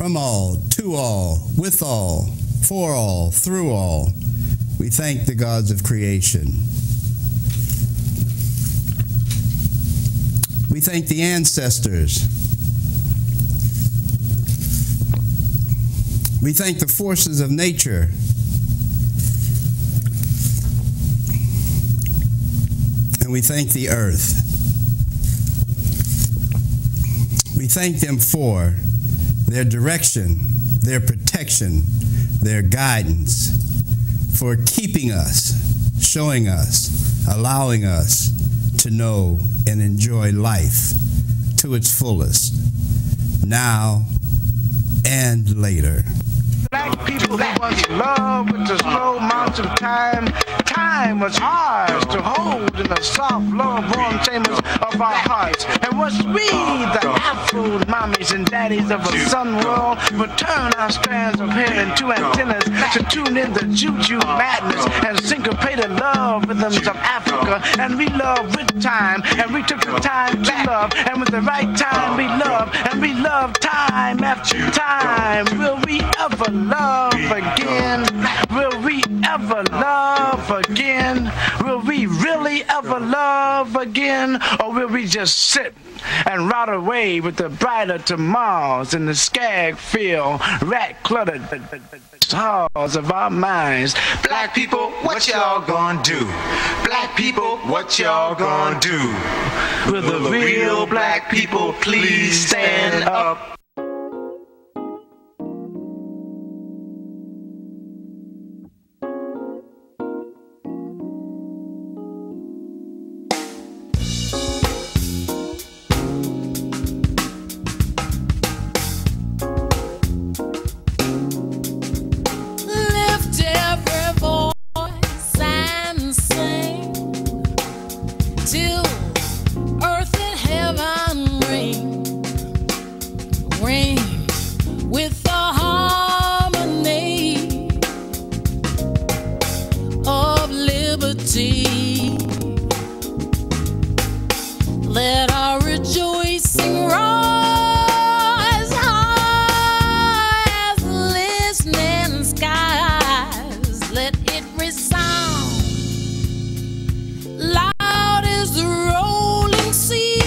from all, to all, with all, for all, through all. We thank the gods of creation. We thank the ancestors. We thank the forces of nature. And we thank the earth. We thank them for their direction, their protection, their guidance, for keeping us, showing us, allowing us to know and enjoy life to its fullest, now and later. Black people who once loved with the slow march of time, time was ours to hold in the soft, low-born chambers of our hearts. And once we, the Afro mommies and daddies of a sun world, would turn our strands of hair into antennas to tune in the juju madness and syncopated love rhythms of Africa. And we loved with time, and we took the time to love, and with the right time we love, and we love time after time. Will we ever love again? Will we ever love again? Will we really ever love again? Or will we just sit and rot away with the brighter tomorrows in the skag field, rat-cluttered halls of our minds? Black people, what y'all gonna do? Black people, what y'all gonna do? Will the real black people please stand up? Let our rejoicing rise high as listening skies. Let it resound loud as the rolling sea.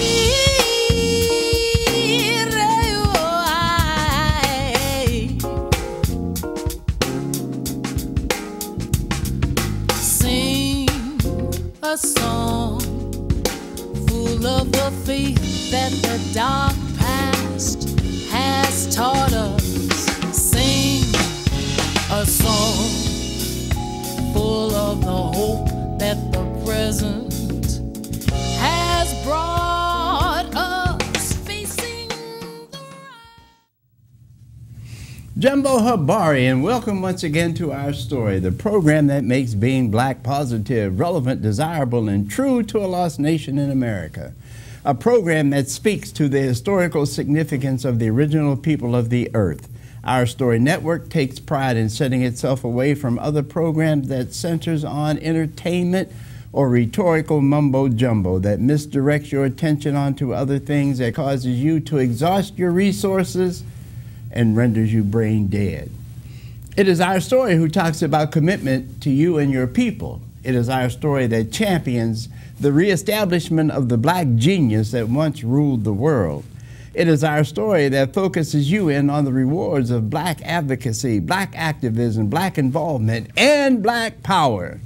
Sing a song full of the faith that the dark past has taught us. Sing a song full of the hope that the present has brought us, facing the right. Jumbo Habari, and welcome once again to Our Story, the program that makes being black positive, relevant, desirable, and true to a lost nation in America. A program that speaks to the historical significance of the original people of the earth. Our Story Network takes pride in setting itself away from other programs that centers on entertainment or rhetorical mumbo-jumbo that misdirects your attention onto other things, that causes you to exhaust your resources and renders you brain dead. It is Our Story who talks about commitment to you and your people. It is Our Story that champions the reestablishment of the black genius that once ruled the world. It is Our Story that focuses you in on the rewards of black advocacy, black activism, black involvement, and black power.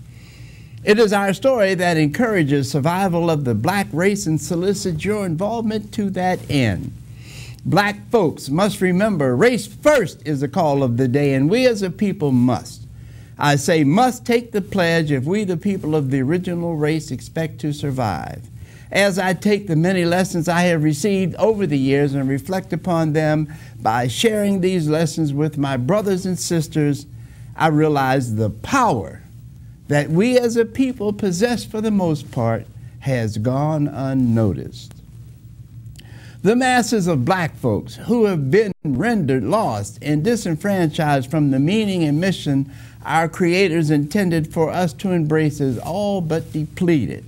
It is Our Story that encourages survival of the black race and solicits your involvement to that end. Black folks must remember race first is the call of the day, and we as a people must. I say must take the pledge if we, the people of the original race, expect to survive. As I take the many lessons I have received over the years and reflect upon them by sharing these lessons with my brothers and sisters, I realize the power that we as a people possess for the most part has gone unnoticed. The masses of black folks who have been rendered lost and disenfranchised from the meaning and mission our creators intended for us to embrace is all but depleted.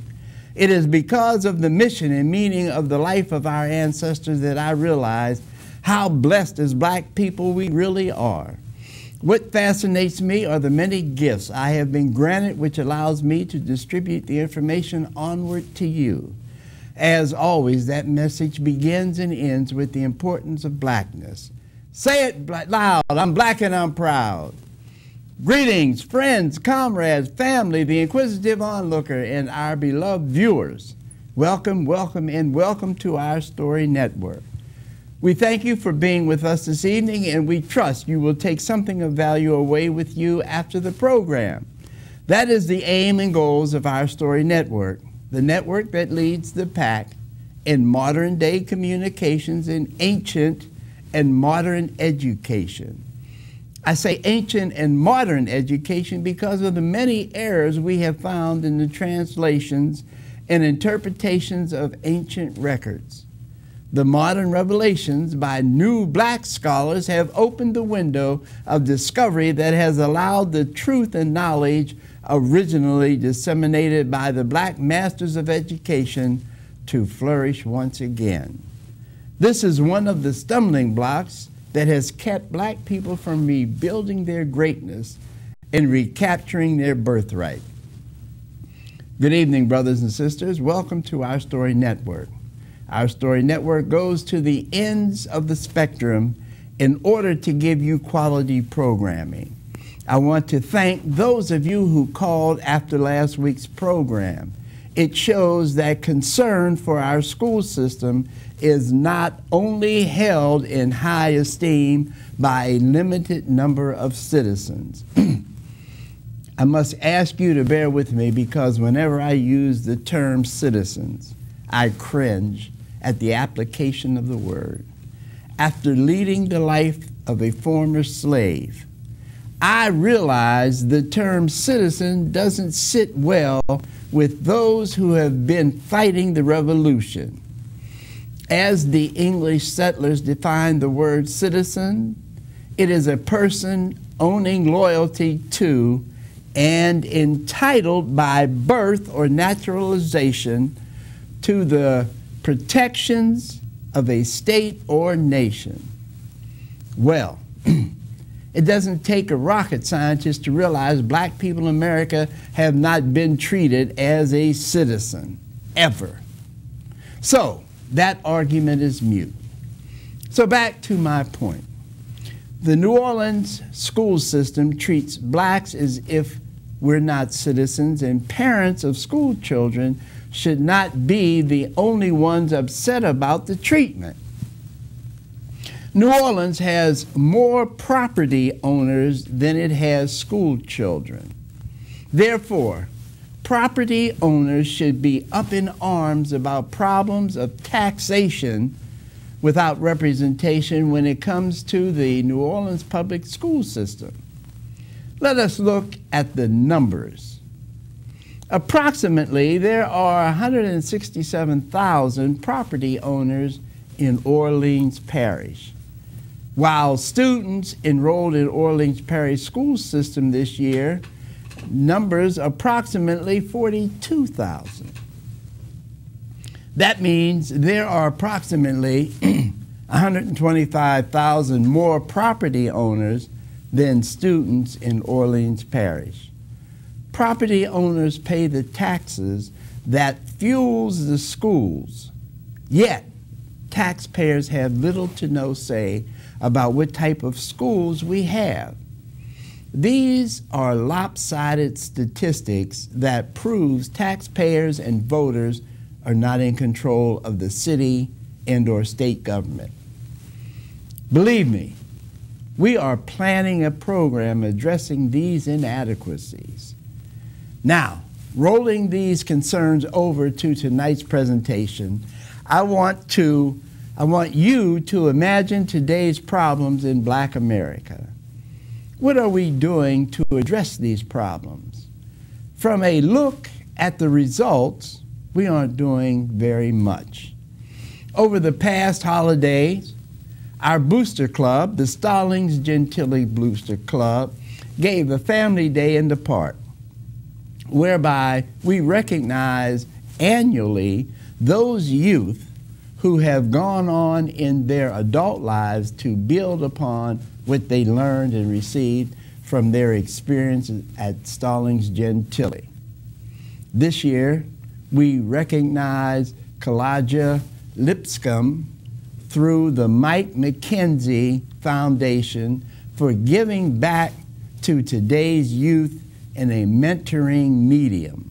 It is because of the mission and meaning of the life of our ancestors that I realize how blessed as black people we really are. What fascinates me are the many gifts I have been granted, which allows me to distribute the information onward to you. As always, that message begins and ends with the importance of blackness. Say it loud, I'm black and I'm proud. Greetings, friends, comrades, family, the inquisitive onlooker, and our beloved viewers. Welcome, welcome, and welcome to our Story Network. We thank you for being with us this evening, and we trust you will take something of value away with you after the program. That is the aim and goals of our Story Network, the network that leads the pack in modern-day communications in ancient and modern education. I say ancient and modern education because of the many errors we have found in the translations and interpretations of ancient records. The modern revelations by new black scholars have opened the window of discovery that has allowed the truth and knowledge originally disseminated by the black masters of education to flourish once again. This is one of the stumbling blocks that has kept black people from rebuilding their greatness and recapturing their birthright. Good evening, brothers and sisters. Welcome to our Story Network. Our Story Network goes to the ends of the spectrum in order to give you quality programming. I want to thank those of you who called after last week's program. It shows that concern for our school system is not only held in high esteem by a limited number of citizens. I must ask you to bear with me because whenever I use the term citizens, I cringe at the application of the word. After leading the life of a former slave, I realize the term citizen doesn't sit well with those who have been fighting the revolution. As the English settlers defined the word citizen, it is a person owning loyalty to and entitled by birth or naturalization to the protections of a state or nation. Well, it doesn't take a rocket scientist to realize black people in America have not been treated as a citizen, ever. So, that argument is mute. So back to my point. The New Orleans school system treats blacks as if we're not citizens, and parents of school children should not be the only ones upset about the treatment. New Orleans has more property owners than it has school children. Therefore, property owners should be up in arms about problems of taxation without representation when it comes to the New Orleans public school system. Let us look at the numbers. Approximately, there are 167,000 property owners in Orleans Parish, while students enrolled in Orleans Parish school system this year numbers approximately 42,000. That means there are approximately 125,000 more property owners than students in Orleans Parish. Property owners pay the taxes that fuels the schools, yet taxpayers have little to no say about what type of schools we have. These are lopsided statistics that proves taxpayers and voters are not in control of the city and or state government. Believe me, we are planning a program addressing these inadequacies. Now, rolling these concerns over to tonight's presentation, I want you to imagine today's problems in Black America. What are we doing to address these problems? From a look at the results, we aren't doing very much. Over the past holidays, our booster club, the Stallings Gentili Booster Club, gave a family day in the park, whereby we recognize annually those youth who have gone on in their adult lives to build upon what they learned and received from their experiences at Stallings Gentile. This year, we recognize Kalaja Lipscomb through the Mike McKenzie Foundation for giving back to today's youth in a mentoring medium.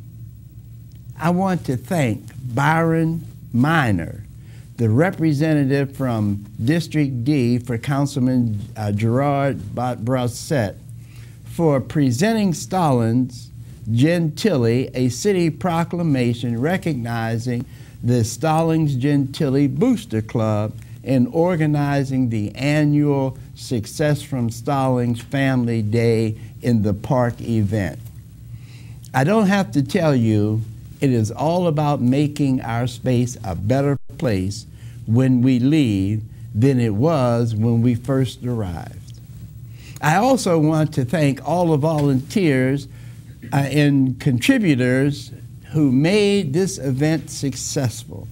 I want to thank Byron Minor, the representative from District D for Councilman Gerard Brosset, for presenting Stallings Gentile a city proclamation recognizing the Stallings Gentile Booster Club and organizing the annual Success from Stallings Family Day in the Park event. I don't have to tell you, it is all about making our space a better place when we leave than it was when we first arrived. I also want to thank all the volunteers and contributors who made this event successful.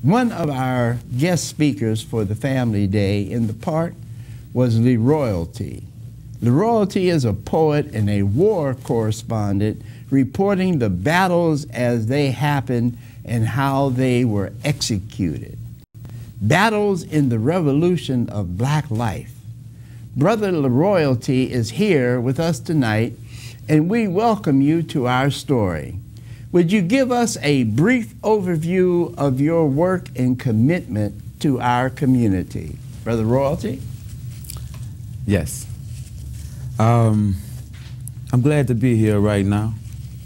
One of our guest speakers for the Family Day in the park was Leroyalty. Leroyalty is a poet and a war correspondent reporting the battles as they happened and how they were executed. Battles in the revolution of black life. Brother Leroyalty is here with us tonight, and we welcome you to our story. Would you give us a brief overview of your work and commitment to our community? Brother Royalty? Yes. I'm glad to be here right now.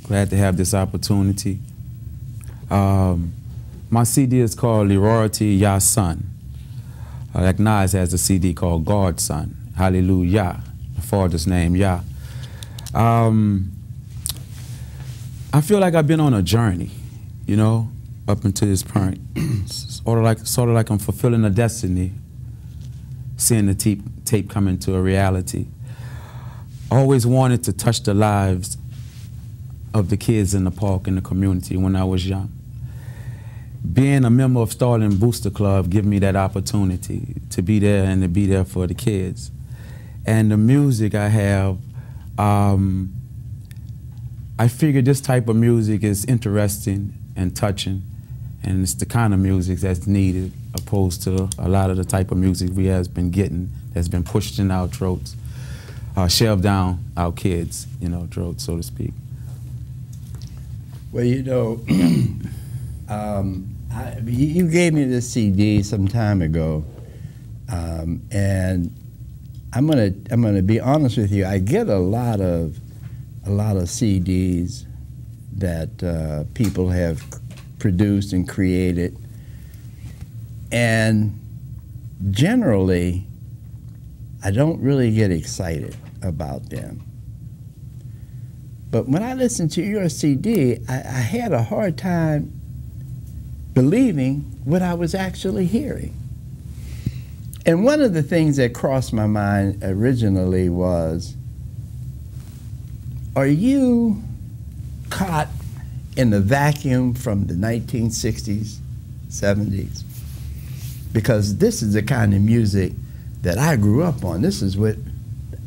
Glad to have this opportunity. My CD is called Leroyalty, Yah Son. Like Nas has a CD called God's Son. Hallelujah. The Father's name, Yah. I feel like I've been on a journey, you know, up until this point. sort of like I'm fulfilling a destiny, seeing the tape come into a reality. I always wanted to touch the lives of the kids in the park and the community when I was young. Being a member of Stallings Booster Club gave me that opportunity to be there and to be there for the kids. And the music I have, I figured this type of music is interesting and touching, and it's the kind of music that's needed opposed to a lot of the type of music we have been getting that's been pushed in our throats, shoved down our kids, you know, throats, so to speak. Well, you know, you gave me this CD some time ago, and I'm gonna be honest with you. I get a lot of CDs that people have produced and created, and generally, I don't really get excited about them. But when I listened to your CD, I had a hard time believing what I was actually hearing. And one of the things that crossed my mind originally was, are you caught in the vacuum from the 1960s, 70s? Because this is the kind of music that I grew up on. This is what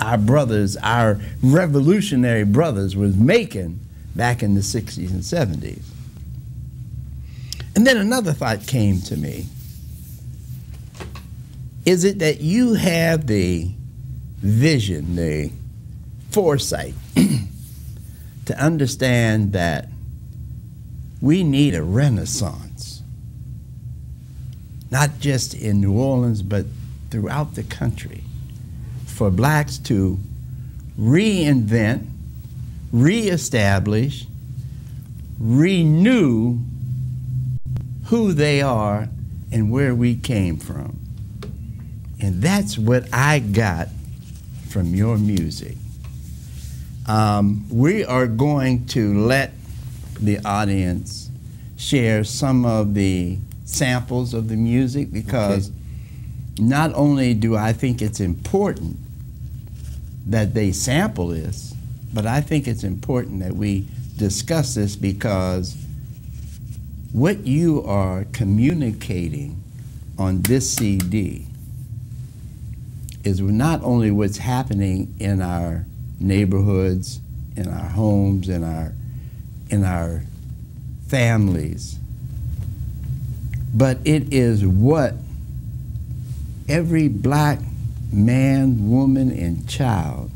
our brothers, our revolutionary brothers, was making back in the 60s and 70s. And then another thought came to me. Is it that you have the vision, the foresight to understand that we need a renaissance, not just in New Orleans, but throughout the country, for blacks to reinvent, reestablish, renew who they are and where we came from. And that's what I got from your music. We are going to let the audience share some of the samples of the music, because not only do I think it's important that they sample this, but I think it's important that we discuss this, because what you are communicating on this CD is not only what's happening in our neighborhoods, in our homes, in our families, but it is what every black man, woman, and child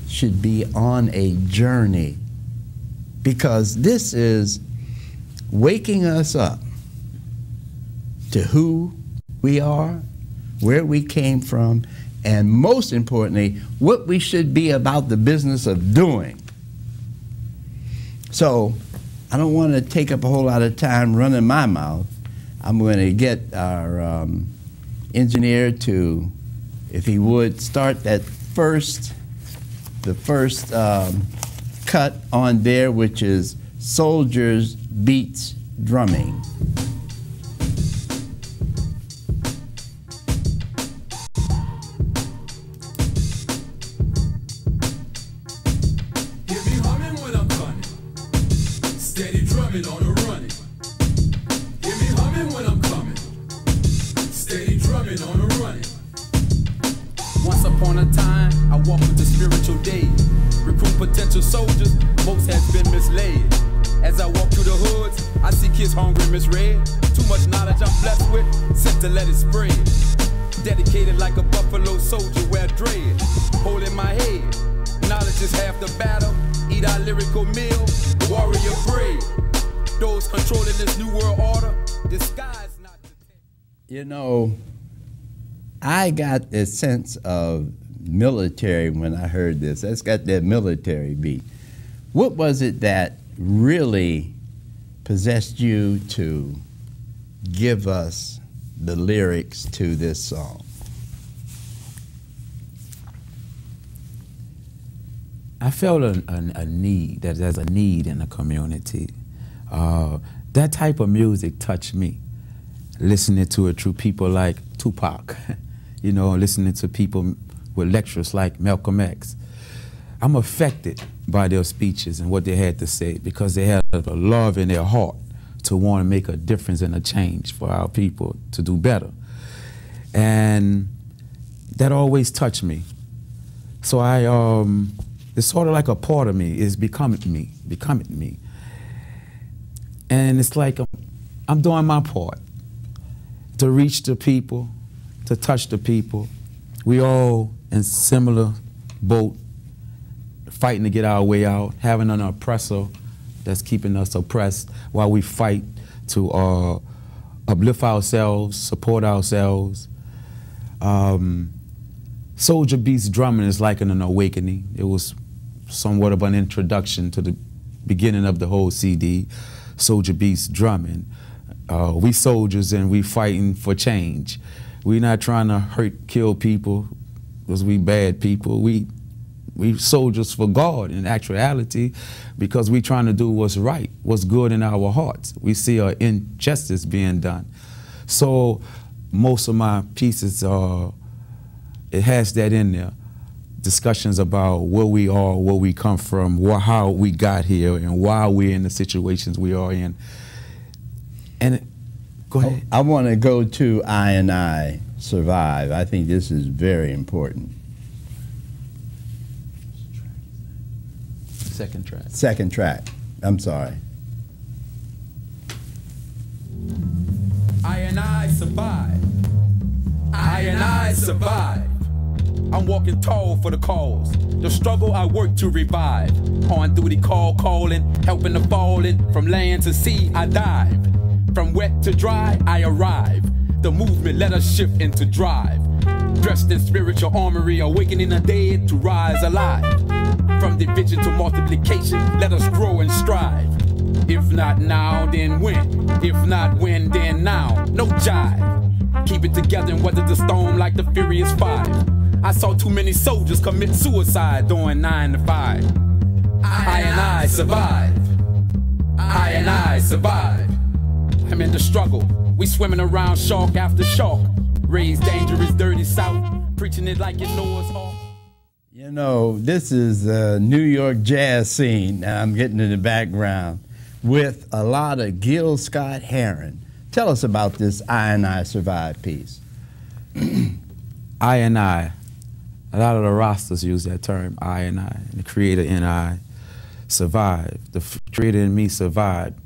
should be on a journey, because this is waking us up to who we are, where we came from, and most importantly, what we should be about the business of doing. So I don't want to take up a whole lot of time running my mouth. I'm going to get our engineer to, if he would, start that the first cut on there, which is Soldiers Beats Drumming. Get me humming when I'm coming, steady drumming on the running. Get me humming when I'm coming, steady drumming on the running. Once upon a time, I walked with the spiritual day, recruit potential soldiers, most has been misled. As I walk through the hoods, I see kids hungry, misread. Too much knowledge I'm blessed with, sent to let it spread. Dedicated like a buffalo soldier, wear dread. Holding my head, knowledge is half the battle. Eat our lyrical meal, warrior bread. Those controlling this new world order, disguise not to take. You know, I got this sense of military when I heard this. That's got that military beat. What was it that really possessed you to give us the lyrics to this song? I felt a need, that there's a need in the community. That type of music touched me. Listening to it through people like Tupac, you know, listening to people with lecturers like Malcolm X. I'm affected by their speeches and what they had to say, because they had a love in their heart to want to make a difference and a change for our people to do better. And that always touched me. So it's sort of like a part of me is becoming me. And it's like I'm doing my part to reach the people, to touch the people. We all in similar boat, fighting to get our way out, having an oppressor that's keeping us oppressed while we fight to uplift ourselves, support ourselves. Soldier Beats Drumming is like an awakening. It was somewhat of an introduction to the beginning of the whole CD, Soldier Beats Drumming. We soldiers and we fighting for change. We're not trying to hurt, kill people because we bad people. We soldiers for God in actuality, because we trying to do what's right, what's good in our hearts. We see an injustice being done. So most of my pieces, it has that in there. Discussions about where we are, where we come from, how we got here, and why we're in the situations we are in. And go ahead. I want to go to I Survive. I think this is very important. Second track. Second track. I'm sorry. I survive. I survive. I'm walking tall for the cause. The struggle I work to revive. On duty calling, helping the fallen. From land to sea, I dive. From wet to dry, I arrive. The movement let us shift into drive. Dressed in spiritual armory, awakening the dead to rise alive. From division to multiplication, let us grow and strive. If not now, then when? If not when, then now. No jive. Keep it together and weather the storm like the Furious Five. I saw too many soldiers commit suicide doing 9 to 5. I survive. I survive. I'm in the struggle. We swimming around shark after shark. Raised dangerous, dirty South, preaching it like it Noah's Ark. You know, this is a New York jazz scene. Now I'm getting in the background. with a lot of Gil Scott-Heron. Tell us about this I and I Survive piece. I and I. A lot of the rosters use that term, I and I. And the creator in I survived. The creator in me survived.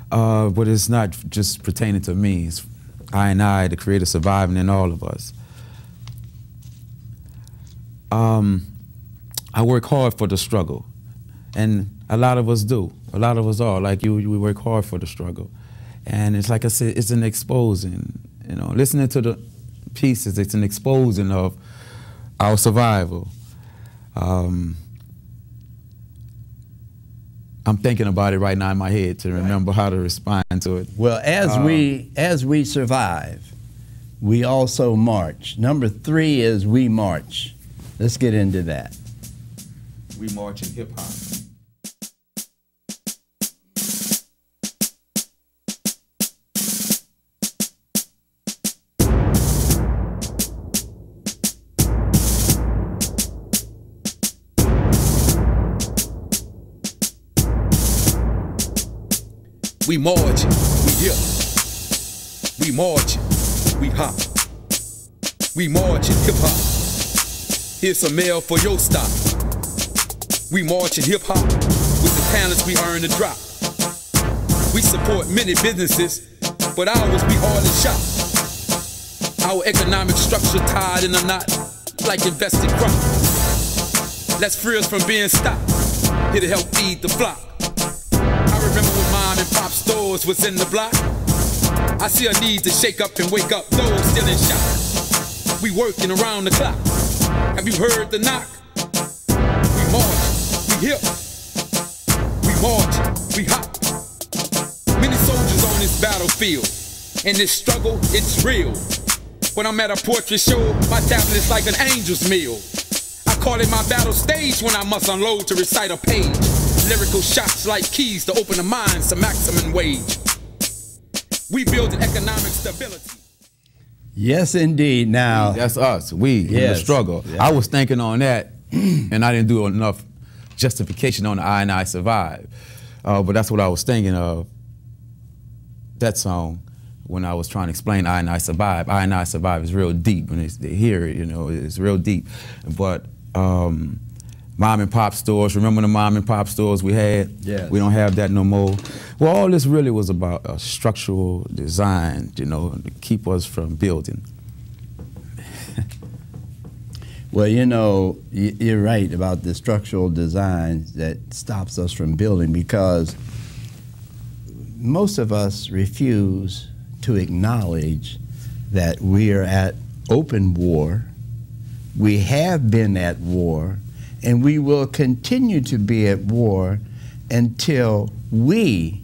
But it's not just pertaining to me. It's I and I, the creator surviving in all of us. I work hard for the struggle. And a lot of us do. A lot of us are. Like you, we work hard for the struggle. And it's like I said, it's an exposing. You know, listening to the pieces, it's an exposing of our survival. I'm thinking about it right now in my head to remember how to respond to it. Well, as we survive, we also march. Number 3 is we march. Let's get into that. We march in hip hop. We marching, we hip. We marching, we hop. We marching hip hop. Here's some mail for your stop. We marching hip hop with the talents we earn to drop. We support many businesses, but ours be hard to shop. Our economic structure tied in a knot like invested crop. Let's free us from being stopped. Here to help feed the flock. I remember when mom and pop stores was in the block. I see a need to shake up and wake up those still in shock. We working around the clock. Have you heard the knock? We march, we hip. We march, we hop. Many soldiers on this battlefield, and this struggle, it's real. When I'm at a portrait show, my tablet is like an angel's meal. I call it my battle stage when I must unload to recite a page. Lyrical shots like keys to open the minds to maximum wage. We build an economic stability. Yes, indeed. Now, That's us, we, in the struggle. Yeah. I was thinking on that, and I didn't do enough justification on the I and I Survive. But that's what I was thinking of, that song, when I was trying to explain I and I Survive. I and I Survive is real deep. When they hear it, you know, it's real deep. But mom and pop stores, remember the mom and pop stores we had? Yes. We don't have that no more. Well, all this really was about a structural design, you know, to keep us from building. well, you know, you're right about the structural design that stops us from building, because most of us refuse to acknowledge that we are at open war. We have been at war, and we will continue to be at war until we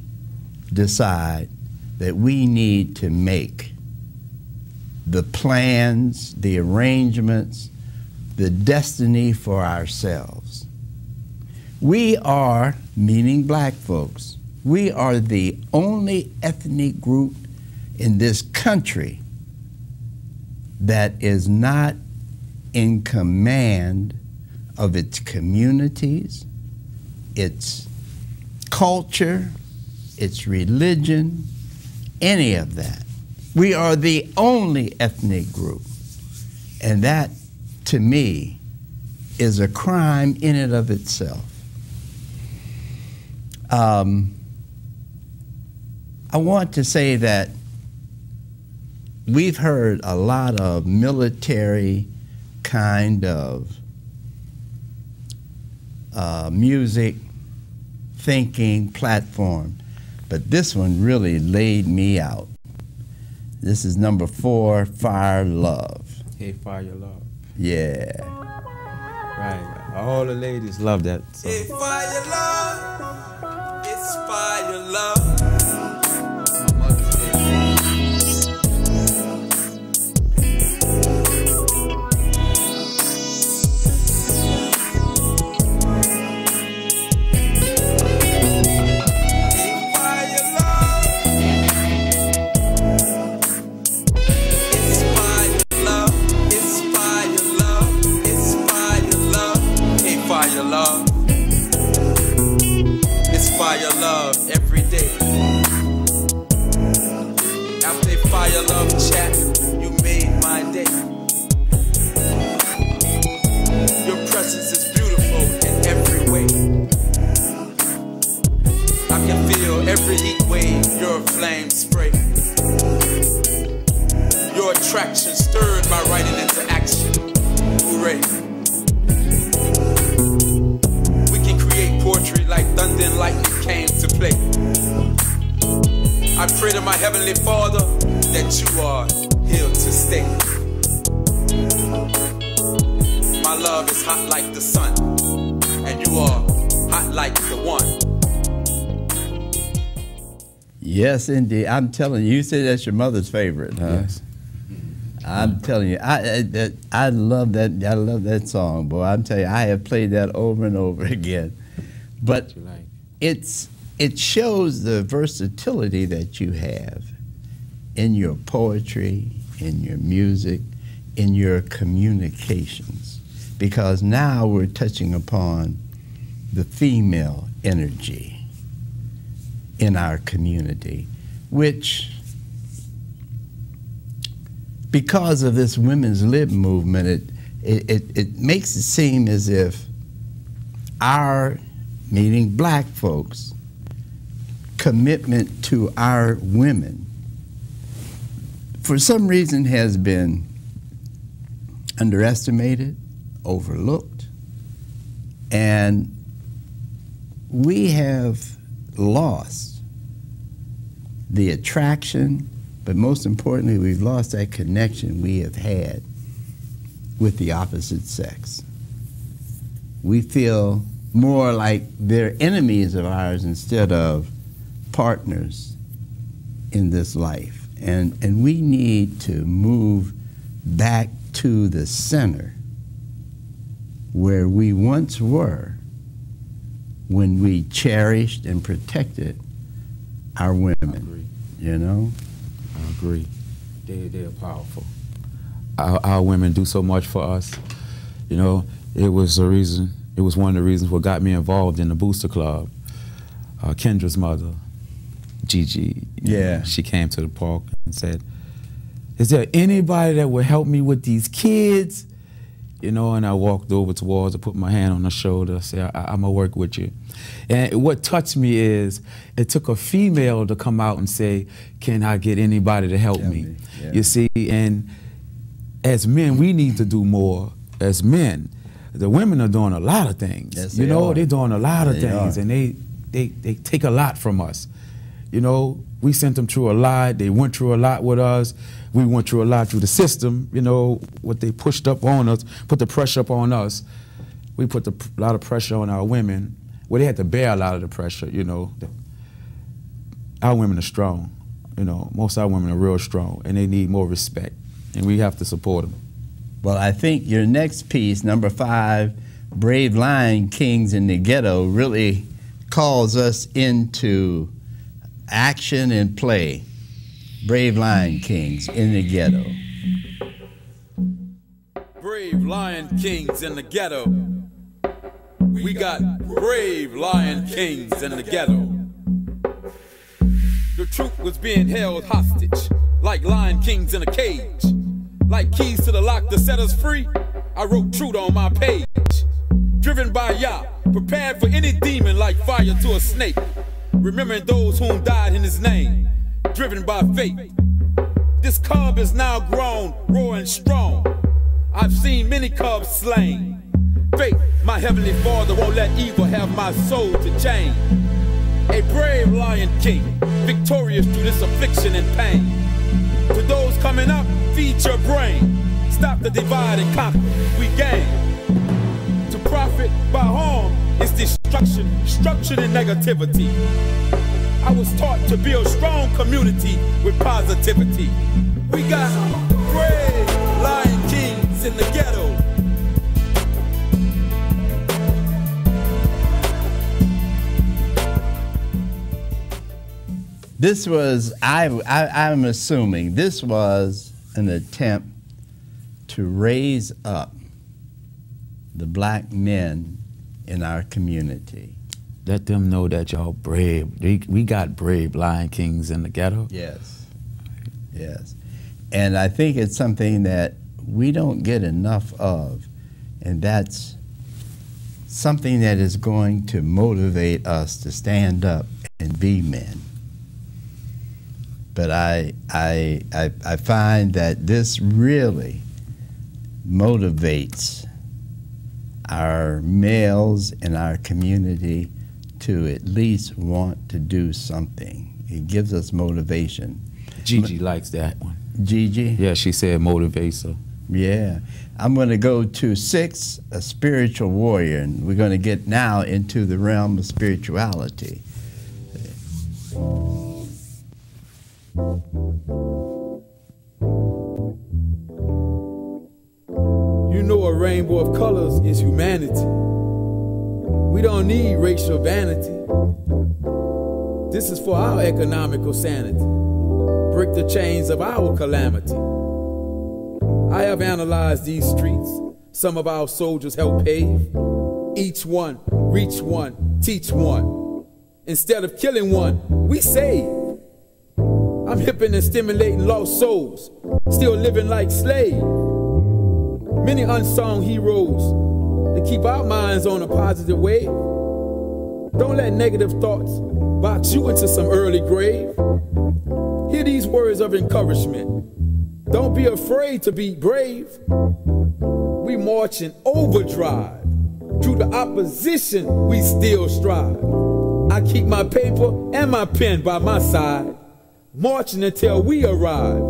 decide that we need to make the plans, the arrangements, the destiny for ourselves. We are, meaning black folks, we are the only ethnic group in this country that is not in command of its communities, its culture, its religion, any of that. We are the only ethnic group. And that, to me, is a crime in and of itself. I want to say that we've heard a lot of military kind of music, thinking, platform, but this one really laid me out. This is number 4, Fire Love. Hey, Fire Love. Yeah. Right. All the ladies love that song. Hey, fire love, it's fire love. It's fire love every day. After a fire love chat, you made my day. Your presence is beautiful in every way. I can feel every heat wave your flame spray. Your attraction stirred my writing into action. Hooray. We can create poetry like thunder and lightning came to play. I pray to my Heavenly Father that you are here to stay. My love is hot like the sun, and you are hot like the one. Yes, indeed. I'm telling you, you said that's your mother's favorite, huh? Yes. I'm telling you, I love that. I love that song, boy. I'm telling you, I have played that over and over again. But it shows the versatility that you have in your poetry, in your music, in your communications, because now we're touching upon the female energy in our community, which, because of this women's lib movement, it makes it seem as if our, meaning black folks, commitment to our women for some reason has been underestimated, overlooked, and we have lost the attraction, but most importantly, we've lost that connection we have had with the opposite sex. We feel more like they're enemies of ours instead of partners in this life. And we need to move back to the center where we once were when we cherished and protected our women. I agree. You know? I agree. They're powerful. Our women do so much for us. You know, it was a reason. It was one of the reasons what got me involved in the Booster Club. Kendra's mother, Gigi, yeah, she came to the park and said, "Is there anybody that will help me with these kids?" You know, and I walked over towards her, put my hand on her shoulder, said, I'm gonna work with you. And what touched me is, it took a female to come out and say, can I get anybody to help me? Yeah. You see, and as men, we need to do more as men. The women are doing a lot of things. Yes, you know, are. they're doing a lot of They things, are. and they take a lot from us. You know, we sent them through a lot. They went through a lot with us. We went through a lot through the system. You know, what they pushed up on us, put the pressure up on us. We put a lot of pressure on our women. Well, they had to bear a lot of the pressure, you know. Our women are strong. You know, most of our women are real strong, and they need more respect, and we have to support them. Well, I think your next piece, number 5, Brave Lion Kings in the Ghetto, really calls us into action and play. Brave Lion Kings in the Ghetto. Brave Lion Kings in the ghetto. We got brave Lion Kings in the ghetto. The truth was being held hostage, like Lion Kings in a cage. Like keys to the lock to set us free, I wrote truth on my page. Driven by Yah, prepared for any demon like fire to a snake. Remembering those whom died in his name, driven by faith. This cub is now grown, roaring strong. I've seen many cubs slain. Faith, my heavenly father won't let evil have my soul to chain. A brave Lion King, victorious through this affliction and pain. To those coming up, feed your brain. Stop the divide and conquer, we gain. To profit by harm is destruction, structured in negativity. I was taught to build strong community with positivity. We got brave Lion Kings in the ghetto. This was, I'm assuming, this was an attempt to raise up the black men in our community. let them know that y'all brave. We got brave Lion Kings in the ghetto. Yes, yes. And I think it's something that we don't get enough of, and that's something that is going to motivate us to stand up and be men. But I find that this really motivates our males in our community to at least want to do something. It gives us motivation. Gigi likes that one. Gigi? Yeah, she said motivates her. Yeah. I'm going to go to 6, a spiritual warrior, and we're going to get now into the realm of spirituality. You know a rainbow of colors is humanity. We don't need racial vanity. This is for our economical sanity. Break the chains of our calamity. I have analyzed these streets. Some of our soldiers help pave. Each one, reach one, teach one. Instead of killing one, we save. I'm hipping and stimulating lost souls, still living like slaves. Many unsung heroes to keep our minds on a positive wave. Don't let negative thoughts box you into some early grave. Hear these words of encouragement. Don't be afraid to be brave. We march in overdrive. Through the opposition, we still strive. I keep my paper and my pen by my side, marching until we arrive.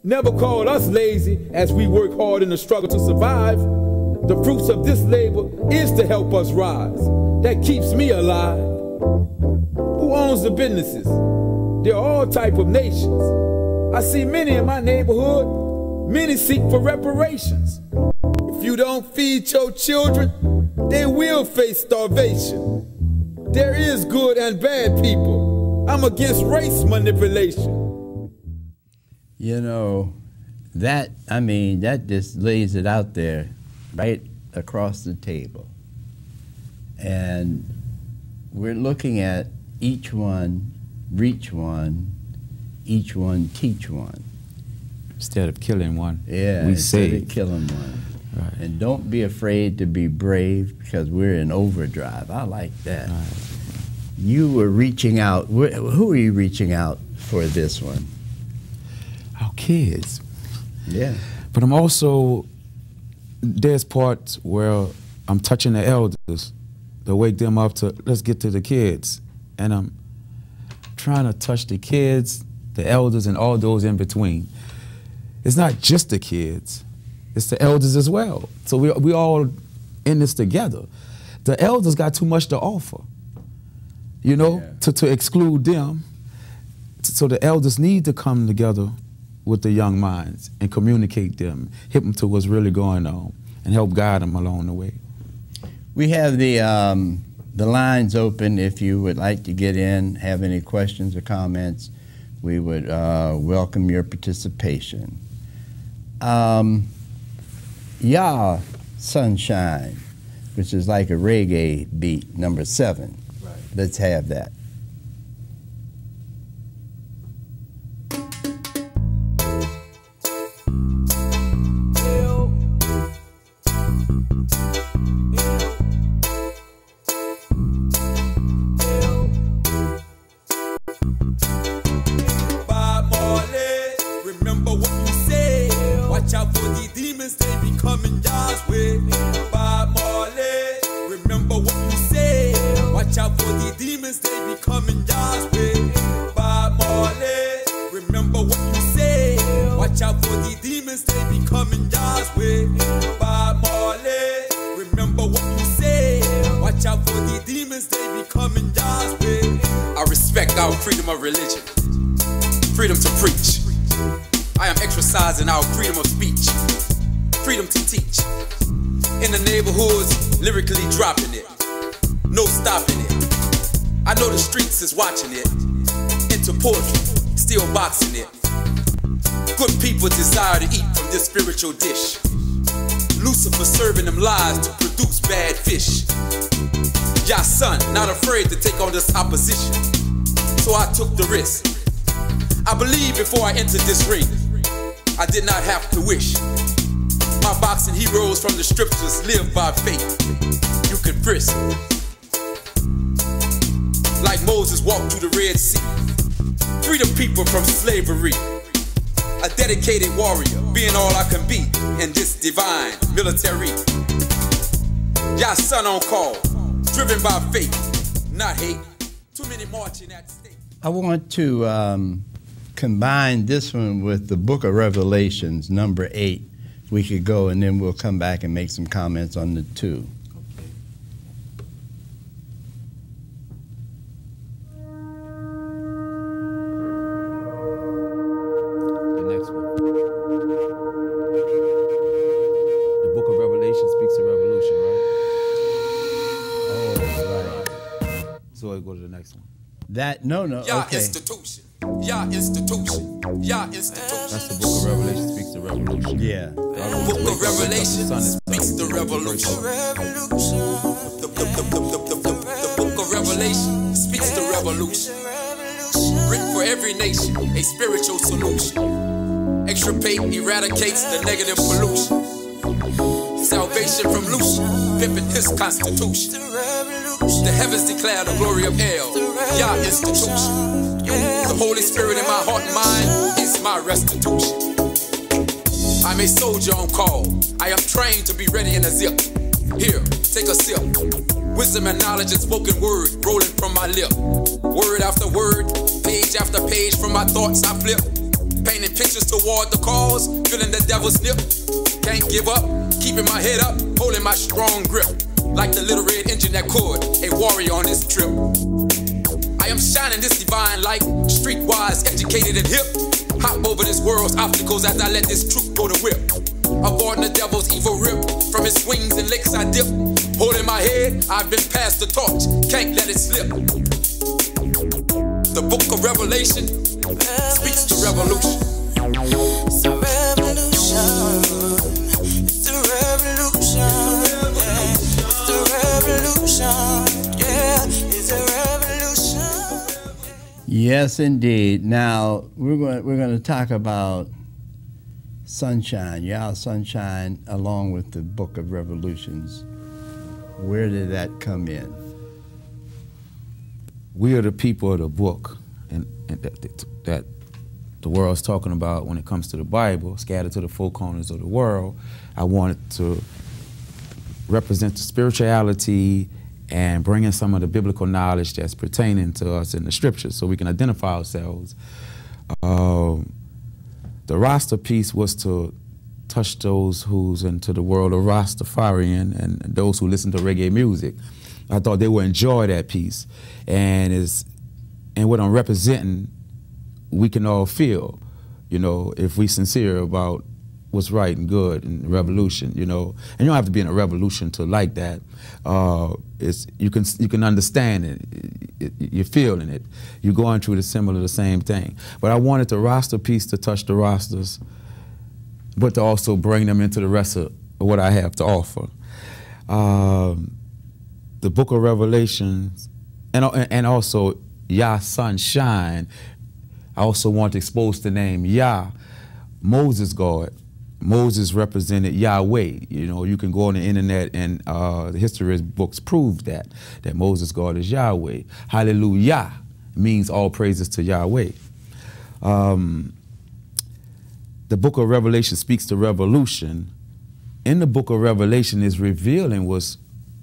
Never call us lazy as we work hard in the struggle to survive. The fruits of this labor is to help us rise. That keeps me alive. Who owns the businesses? They're all type of nations. I see many in my neighborhood. Many seek for reparations. If you don't feed your children, they will face starvation. There is good and bad people. I'm against race manipulation. You know, that just lays it out there right across the table. And we're looking at each one, reach one, each one, teach one. Instead of killing one, yeah, we instead save. of killing one. Right. And don't be afraid to be brave because we're in overdrive. I like that. Right. You were reaching out. Who are you reaching out for this one? Our kids. Yeah. But I'm also, there's parts where I'm touching the elders to wake them up to, let's get to the kids. And I'm trying to touch the kids, the elders, and all those in between. It's not just the kids, it's the elders as well. So we all in this together. The elders got too much to offer, you know, yeah, to exclude them. So the elders need to come together with the young minds and communicate them, hit them to what's really going on, and help guide them along the way. We have the lines open if you would like to get in, have any questions or comments. We would welcome your participation. Yeah, Sunshine, which is like a reggae beat, number 7. Right. Let's have that. Our freedom of speech, freedom to teach. In the neighborhoods, lyrically dropping it, no stopping it. I know the streets is watching it. Into poetry, still boxing it. Good people desire to eat from this spiritual dish. Lucifer serving them lies to produce bad fish. Yah son, not afraid to take on this opposition. So I took the risk. I believe before I entered this ring, I did not have to wish. My boxing heroes from the scriptures live by faith. You can frisk. Like Moses walked through the Red Sea, free the people from slavery. A dedicated warrior, being all I can be in this divine military. Y'all son on call, driven by faith, not hate. Too many marching at stake. I want to combine this one with the Book of Revelations, number 8. We could go, and then we'll come back and make some comments on the 2. The next one. The Book of Revelation speaks of revolution, right? Oh, right. So I go to the next one. That, no, Y'all okay. institution. Y'all institution. Y'all institution. That's the Book of Revelation speaks of revolution. Yeah. Book of Revelation speaks the revolution. The Book of Revelation speaks the revolution. Written for every nation, a spiritual solution. Extirpate, eradicates the negative pollution. Salvation from Lucifer, pimping his constitution. The heavens declare the glory of El, Yah institution. The Holy Spirit in my heart and mind is my restitution. I'm a soldier on call. I am trained to be ready in a zip. Here, take a sip. Wisdom and knowledge is spoken word rolling from my lip. Word after word, page after page from my thoughts I flip. Painting pictures toward the cause, feeling the devil's nip. Can't give up, keeping my head up, holding my strong grip. Like the little red engine that could, a warrior on this trip. I am shining this divine light, streetwise, educated and hip. Hop over this world's obstacles as I let this truth go to whip. Avoiding the devil's evil rip, from his wings and licks I dip. Holding my head, I've been passed the torch, can't let it slip. The Book of Revelation speaks to revolution. It's a revolution. It's a revolution. It's a revolution. Yeah, it's a revolution. Yes, indeed. Now we're going to talk about sunshine, Yah sunshine, along with the Book of Revolutions. Where did that come in? We are the people of the book, and that the world's talking about when it comes to the Bible, scattered to the four corners of the world. I wanted to represent the spirituality and bring in some of the biblical knowledge that's pertaining to us in the scriptures so we can identify ourselves. The Rasta piece was to touch those who's into the world of Rastafarian and those who listen to reggae music. I thought they would enjoy that piece. And what I'm representing, we can all feel, you know, if we sincere about what's right and good and revolution, you know. And you don't have to be in a revolution to like that. You can understand it. You're feeling it. You're going through the same thing. But I wanted the Rasta piece to touch the Rastas, but to also bring them into the rest of what I have to offer. The Book of Revelations, and also Yah sunshine. I also want to expose the name Yah, Moses God. Moses represented Yahweh. You know, you can go on the internet and the history books prove that Moses God is Yahweh. Hallelujah means all praises to Yahweh. The Book of Revelation speaks to revolution. In the Book of Revelation is revealing what's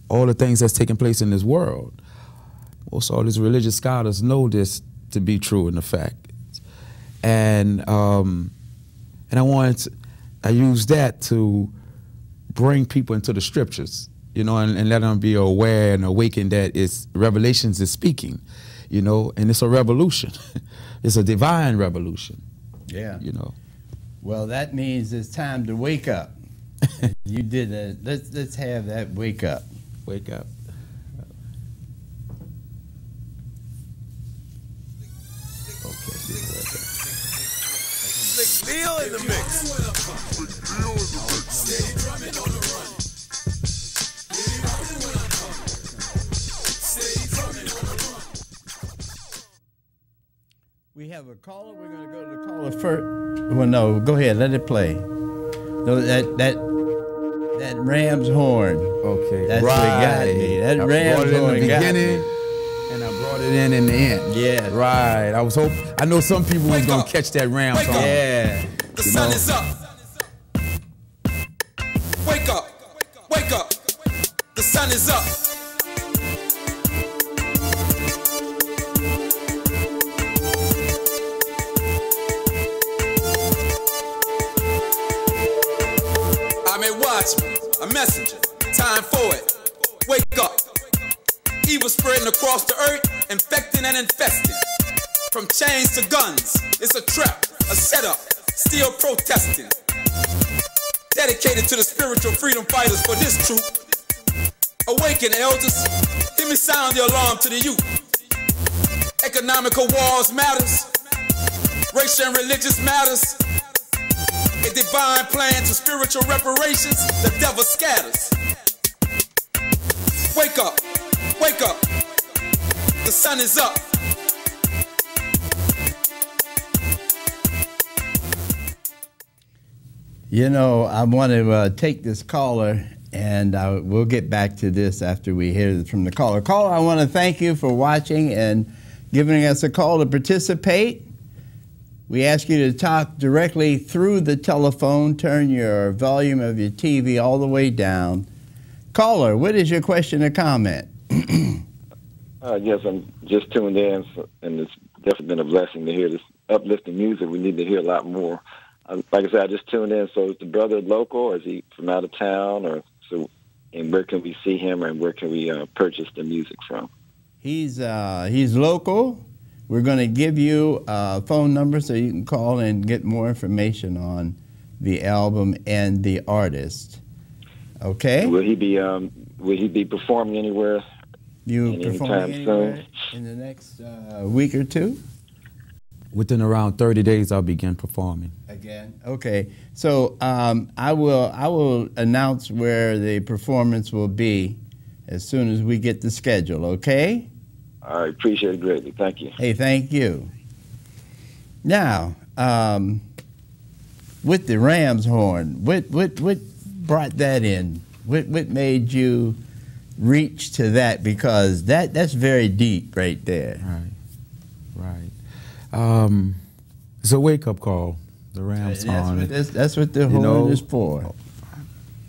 all the things that's taking place in this world. Most all these religious scholars know this to be true in the fact. And I used that to bring people into the scriptures, you know, and let them be aware and awaken that Revelations is speaking, you know, and it's a revolution. It's a divine revolution. Yeah. You know. Well, that means it's time to wake up. You did that. Let's have that wake up. Wake up. Leo in the mix. Steady drumming on the run. Steady rocking when I come. Steady We have a caller. We're going to go to the caller first. Well, no, go ahead. Let it play. No, that ram's horn. Okay. That's what got me. That ram's horn got me. And I brought it in the end. Yeah. Right. I was hoping. I know some people was gonna catch that ram song. Yeah. The sun is up. Wake up. Wake up. The sun is up. I'm a watchman, a messenger. Time for it. Wake up. Evil spreading across the earth, infecting and infesting. From chains to guns, it's a trap, a setup, still protesting. Dedicated to the spiritual freedom fighters for this troop. Awaken, elders, hear me sound the alarm to the youth. Economical wars matters, racial and religious matters. A divine plan to spiritual reparations, the devil scatters. Wake up. Wake up. The sun is up. You know, I want to take this caller, and we'll get back to this after we hear from the caller. Caller, I want to thank you for watching and giving us a call to participate. We ask you to talk directly through the telephone. Turn your volume of your TV all the way down. Caller, what is your question or comment? Yes, I'm just tuned in, and it's definitely been a blessing to hear this uplifting music. We need to hear a lot more. Like I said, I just tuned in. So is the brother local, or is he from out of town, or so? And where can we see him, and where can we purchase the music from? He's local. We're going to give you a phone number so you can call and get more information on the album and the artist. Okay. Will he be performing anywhere? You performing anywhere in the next week or two? Within around 30 days, I'll begin performing. Again? Okay. So I will announce where the performance will be as soon as we get the schedule, okay? I appreciate it greatly. Thank you. Hey, thank you. Now, with the ram's horn, what brought that in? What made you reach to that? Because that's very deep right there. Right. It's a wake-up call, the ram's horn. That's what the horn is for.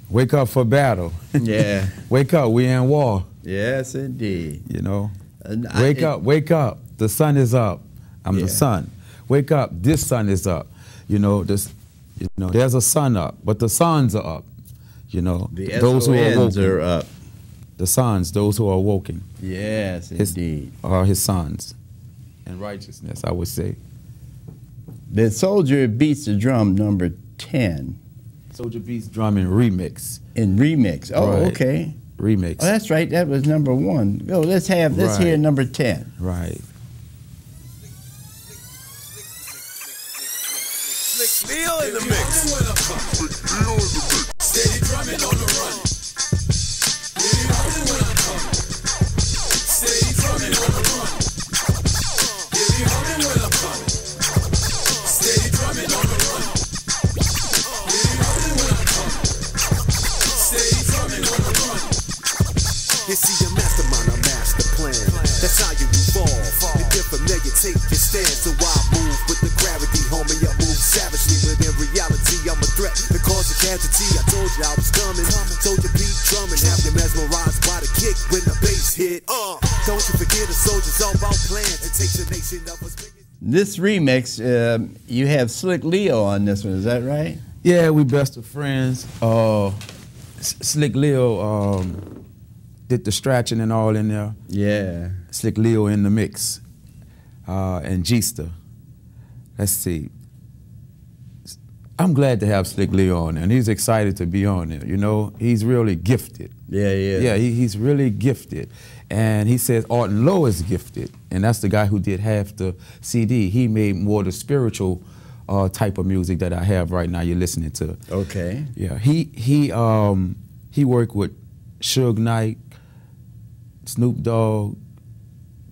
Wake up for battle. Yeah. Wake up, we in war. Yes, indeed. You know. Wake up, wake up. The sun is up. I'm the sun. Wake up, this sun is up. You know, there's a sun up, but the suns are up. You know, those who are up. The sons, those who are awoken. Yes, indeed. Are his sons in righteousness, I would say. The Soldier Beats the Drum, number 10. Soldier Beats Drum in remix. In remix. Oh, right. Okay. Remix. Oh, that's right. That was number 1. Oh, let's hear number 10. Right. Slick Leo in the mix. Steady drumming on the run. Steady drumming when I'm coming. Steady drumming on the run. Steady drumming when I'm coming. Steady drumming on the run. Steady drumming when I'm coming. Steady drumming on the run. You see your mastermind, a master plan. That's how you evolve. You get familiar, take your stand. So I move with the gravity, homie. I move savagely, but in reality, I'm a threat to cause a casualty. I told you I was coming. Soldier beat drumming, have you mesmerized by the kick when the bass hit. Don't you forget the soldiers all about plans. It takes a nation of us. This remix, you have Slick Leo on this one. Is that right? Yeah, we best of friends. Slick Leo did the stretching and all in there. Yeah. Slick Leo in the mix. And Gista. Let's see. I'm glad to have Slick Leo on there, and he's excited to be on there. You know, he's really gifted. Yeah. Yeah, he's really gifted. And he says Arden Lowe is gifted, and that's the guy who did half the CD. He made more the spiritual type of music that I have right now you're listening to. Okay. Yeah, he worked with Suge Knight, Snoop Dogg,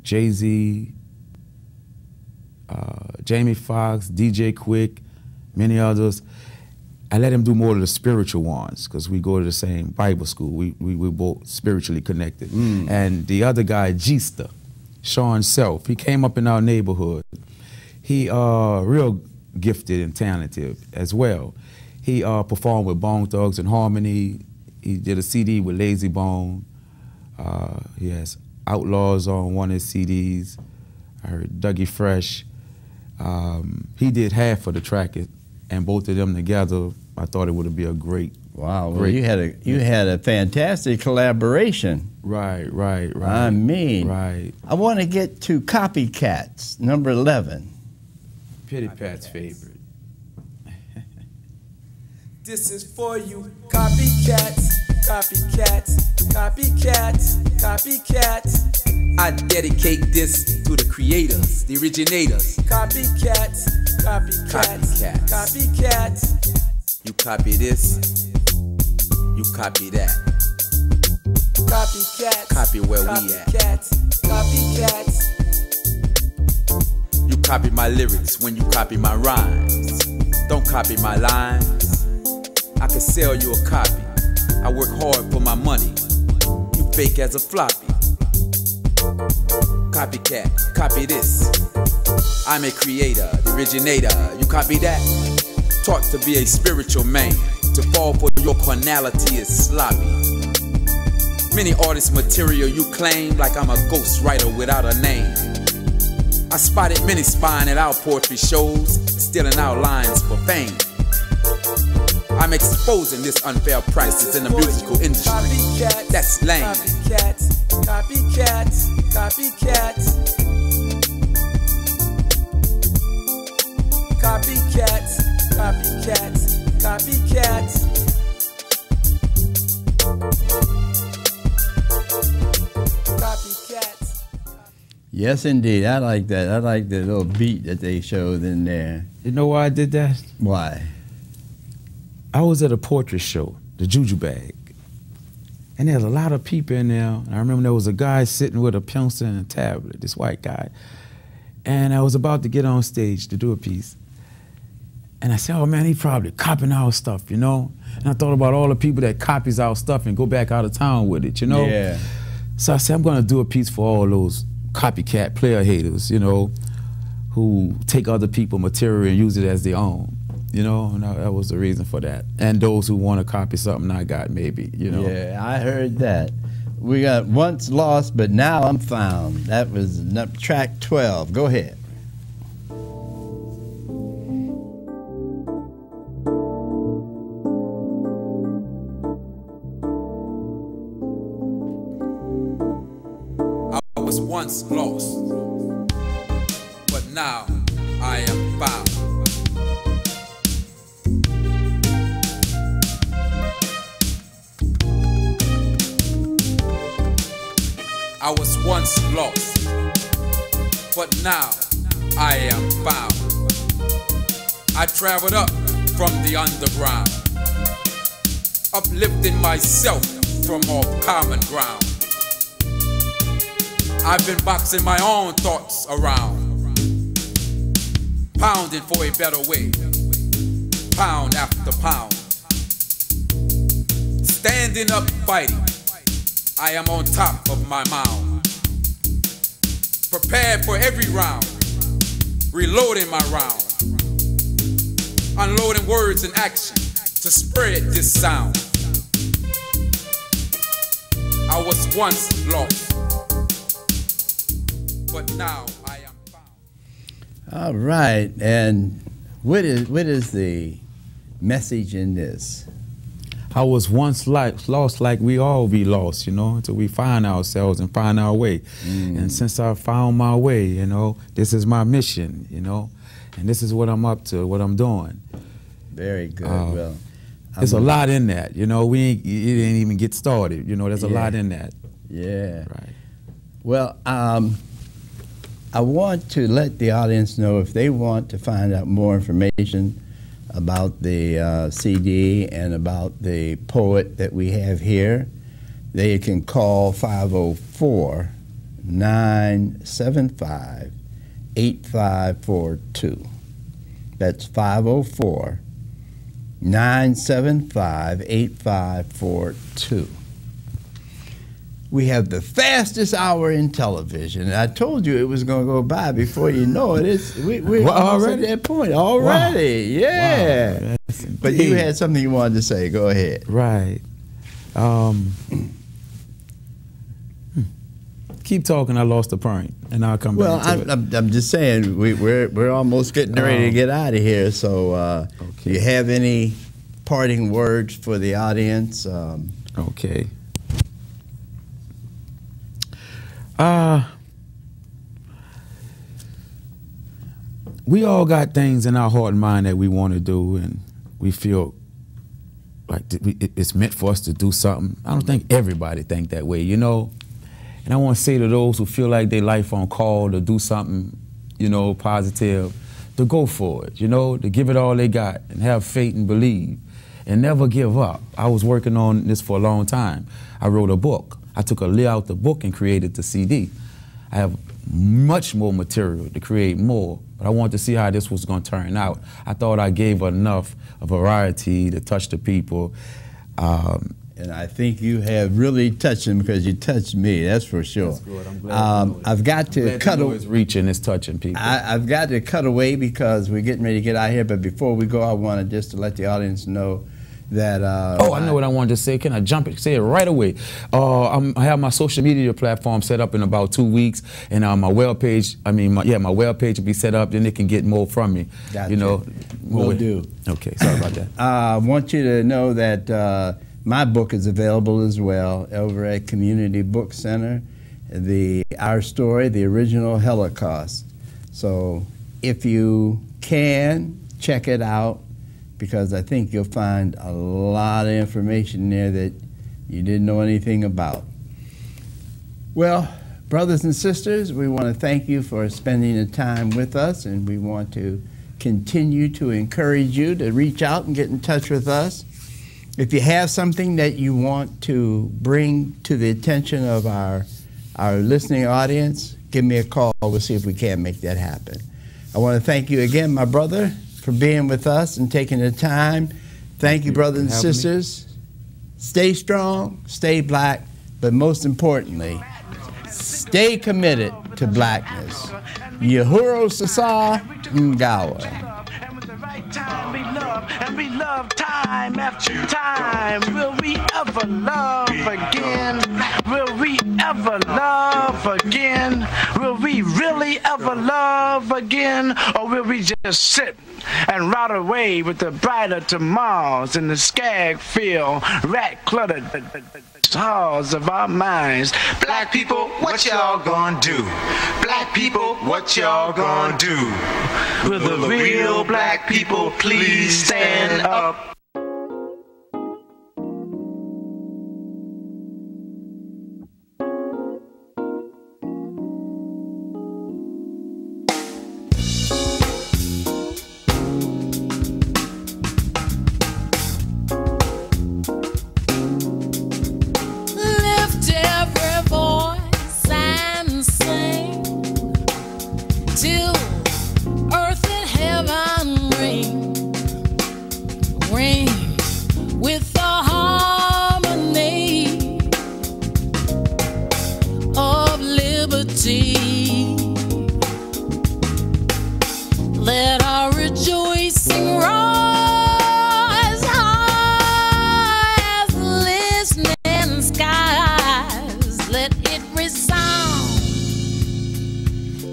Jay-Z, Jamie Foxx, DJ Quick, many others. I let him do more of the spiritual ones because we go to the same Bible school. We both spiritually connected. And the other guy, Gista, Sean Self, he came up in our neighborhood. He real gifted and talented as well. He performed with Bone Thugs and Harmony. He did a CD with Lazy Bone. He has Outlaws on one of his CDs. I heard Dougie Fresh. He did half of the track, and both of them together, I thought it would be a great. Wow, well, you had a fantastic collaboration. Right. I mean, right. I want to get to Copycats, number 11. Pity Pat's favorite. This is for you, copycats, copycats, copycats, copycats. I dedicate this to the creators, the originators. Copycats, copycats, copycats. You copy this, you copy that. Copycats, copy where we at. Copycats. You copy my lyrics when you copy my rhymes. Don't copy my lines. I can sell you a copy. I work hard for my money. You fake as a floppy. Copycat, copy this. I'm a creator, the originator. You copy that? Taught to be a spiritual man. To fall for your carnality is sloppy. Many artists' material you claim like I'm a ghostwriter without a name. I spotted many spying at our poetry shows, stealing our lines for fame. I'm exposing this unfair prices in the musical industry. Copycats, that's lame. Copycats, copycats, copycats. Copycats, copycats, copycats. Copycats. Yes, indeed. I like that. I like the little beat that they showed in there. You know why I did that? Why? I was at a portrait show, the Juju Bag, and there's a lot of people in there. And I remember there was a guy sitting with a pencil and a tablet, this white guy. And I was about to get on stage to do a piece. And I said, oh man, he probably copying our stuff, you know? And I thought about all the people that copies our stuff and go back out of town with it, you know? Yeah. So I said, I'm gonna do a piece for all those copycat player haters, you know, who take other people's material and use it as their own. You know, and that was the reason for that. And those who want to copy something I got, maybe, you know. Yeah, I heard that. We got Once Lost, but Now I'm Found. That was track 12. Go ahead. I was once lost, but now I am found. I was once lost, but now I am found. I traveled up from the underground, uplifting myself from off common ground. I've been boxing my own thoughts around, pounding for a better way, pound after pound. Standing up fighting, I am on top of my mound, prepared for every round, reloading my round, unloading words and action to spread this sound. I was once lost, but now I am found. All right, and what is the message in this? I was once lost like we all be lost, you know, until we find ourselves and find our way. And since I found my way, you know, this is my mission, you know, and this is what I'm up to, what I'm doing. Very good. Well, there's a lot in that, you know. It didn't even get started, you know. There's a lot in that. Yeah. Right. Well, I want to let the audience know if they want to find out more information about the CD and about the poet that we have here, they can call 504-975-8255. 504-975-8542. That's 504-975-8542. We have the fastest hour in television. I told you it was going to go by before you know it. We're already at that point. Already, wow. Yeah. Wow, but you had something you wanted to say. Go ahead. Right. Keep talking. I lost the point, and I'll come back to it. I'm just saying we're almost getting ready to get out of here. So, okay. Do you have any parting words for the audience? Okay. We all got things in our heart and mind that we want to do, and we feel like it's meant for us to do something. I don't think everybody think that way, you know. And I want to say to those who feel like their life on call to do something, you know, positive, to go for it, you know, to give it all they got and have faith and believe and never give up. I was working on this for a long time. I wrote a book. I took a lay out the book and created the CD. I have much more material to create more, but I wanted to see how this was going to turn out. I thought I gave enough a variety to touch the people. And I think you have really touched them because you touched me, that's for sure. That's good. I'm glad I've got to cut away. It's reaching, it's touching people. I've got to cut away because we're getting ready to get out of here, but before we go, I wanted just to let the audience know that I know what I wanted to say. Can I jump it? Say it right away. I have my social media platform set up in about 2 weeks, and my web page. My web page will be set up. Then they can get more from me. Gotcha. You know, will do. Okay, sorry about that. I want you to know that my book is available as well over at Community Book Center. Our Story, the Original Holocaust. So if you can, check it out, because I think you'll find a lot of information there that you didn't know anything about. Well, brothers and sisters, we want to thank you for spending the time with us, and we want to continue to encourage you to reach out and get in touch with us. If you have something that you want to bring to the attention of our listening audience, give me a call. We'll see if we can make that happen. I want to thank you again, my brother, for being with us and taking the time. Thank you, brothers and sisters. Stay strong, stay black, but most importantly, stay committed to blackness. Yahuro Sasa Ngawa. And we love time after time. Will we ever love again? Will we ever love again? Will we really ever love again? Or will we just sit and rot away with the brighter tomorrows in the skag field, rat-cluttered halls of our minds? Black people, what y'all gonna do? Black people, what y'all gonna do? Will the real black people please stand up? Let our rejoicing rise high as listening skies. Let it resound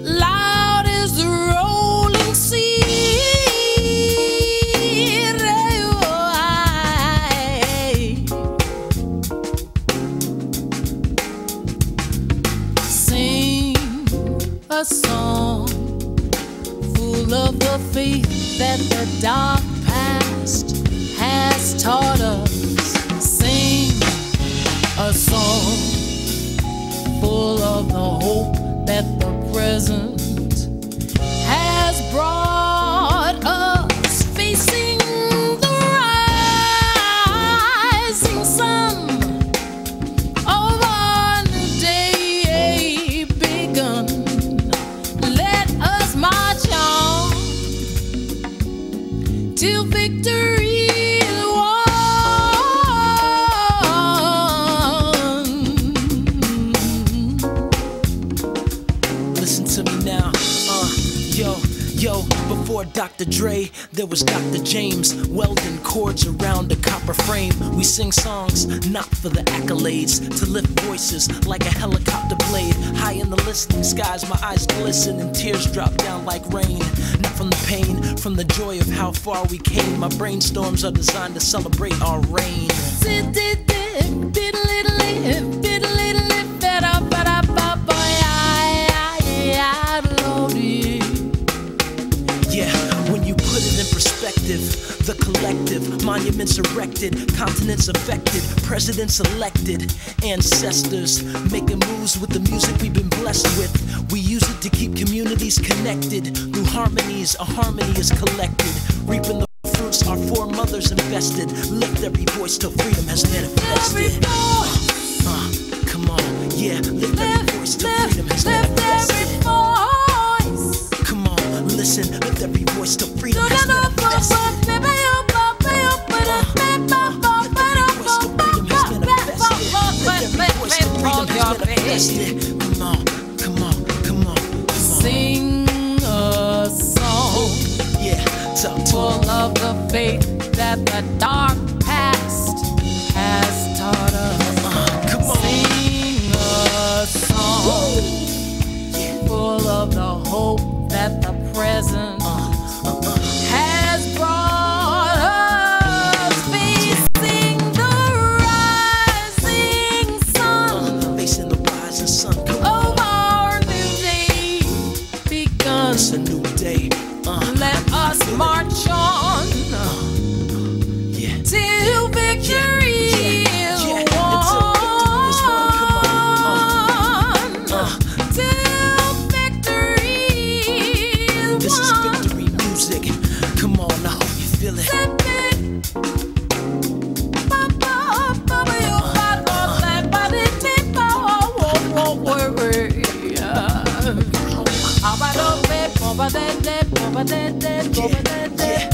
loud as the rolling sea. Sing a song full of the faith that the dark past has taught us. Sing a song full of the hope that the present has brought us. Facing the rising sun of our new day begun. Let us Yo, before Dr. Dre, there was Dr. James, welding cords around a copper frame. We sing songs, not for the accolades, to lift voices like a helicopter blade. High in the listening skies, my eyes glisten and tears drop down like rain. Not from the pain, from the joy of how far we came. My brainstorms are designed to celebrate our reign. The collective, monuments erected, continents affected, presidents elected, ancestors making moves with the music we've been blessed with. We use it to keep communities connected. Through harmonies, a harmony is collected. Reaping the fruits our foremothers invested. Lift every voice till freedom has manifested. Come on, yeah, lift every voice till freedom has manifested. Come on, listen, lift every voice till freedom has manifested. Come on. Sing a song, yeah, full of the faith that the dark past has taught us. Sing a song, full of the hope that the present has brought us. Facing the rising sun, facing the rising sun. of our new day begun. It's a new day. Let us march on till victory is won. Till victory is won. This is victory music. Come on, I hope you feel it. Yeah.